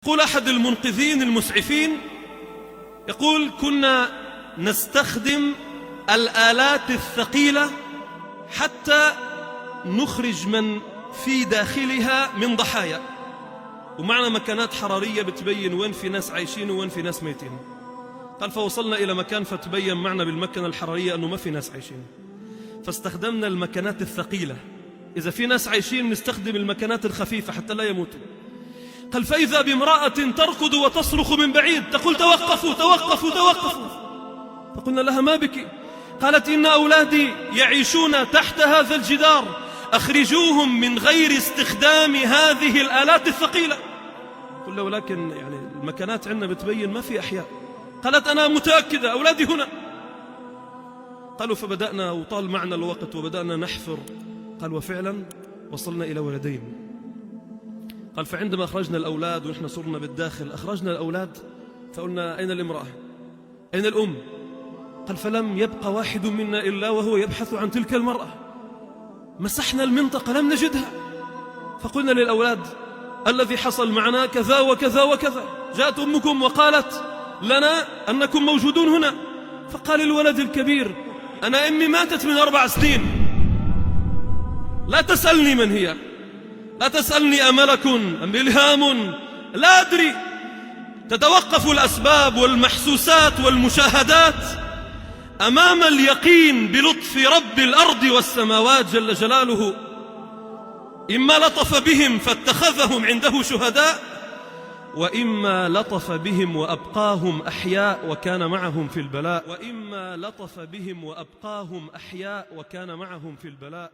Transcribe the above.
يقول أحد المنقذين المسعفين، يقول: كنا نستخدم الآلات الثقيلة حتى نخرج من في داخلها من ضحايا، ومعنا مكانات حرارية بتبين وين في ناس عايشين وين في ناس ميتين. قال: فوصلنا إلى مكان فتبين معنا بالمكنة الحرارية أنه ما في ناس عايشين، فاستخدمنا المكانات الثقيلة. إذا في ناس عايشين نستخدم المكانات الخفيفة حتى لا يموتوا. قال: فإذا بامرأة تركض وتصرخ من بعيد تقول: توقفوا توقفوا توقفوا. فقلنا لها: ما بك؟ قالت: إن أولادي يعيشون تحت هذا الجدار، أخرجوهم من غير استخدام هذه الآلات الثقيلة. قلنا: ولكن يعني المكانات عندنا بتبين ما في أحياء. قالت: أنا متأكدة أولادي هنا. قالوا: فبدأنا وطال معنا الوقت وبدأنا نحفر. قال: وفعلا وصلنا إلى ولدين. قال: فعندما أخرجنا الأولاد ونحن صرنا بالداخل، أخرجنا الأولاد فقلنا: أين الامرأة؟ أين الأم؟ قال: فلم يبق واحد منا إلا وهو يبحث عن تلك المرأة. مسحنا المنطقة لم نجدها. فقلنا للأولاد: الذي حصل معنا كذا وكذا وكذا، جاءت أمكم وقالت لنا أنكم موجودون هنا. فقال الولد الكبير: أنا أمي ماتت من 4 سنين، لا تسألني من هي، لا تسألني أملك أم إلهام، لا أدري. تتوقف الأسباب والمحسوسات والمشاهدات أمام اليقين بلطف رب الأرض والسماوات جل جلاله. إما لطف بهم فاتخذهم عنده شهداء، وإما لطف بهم وأبقاهم أحياء وكان معهم في البلاء.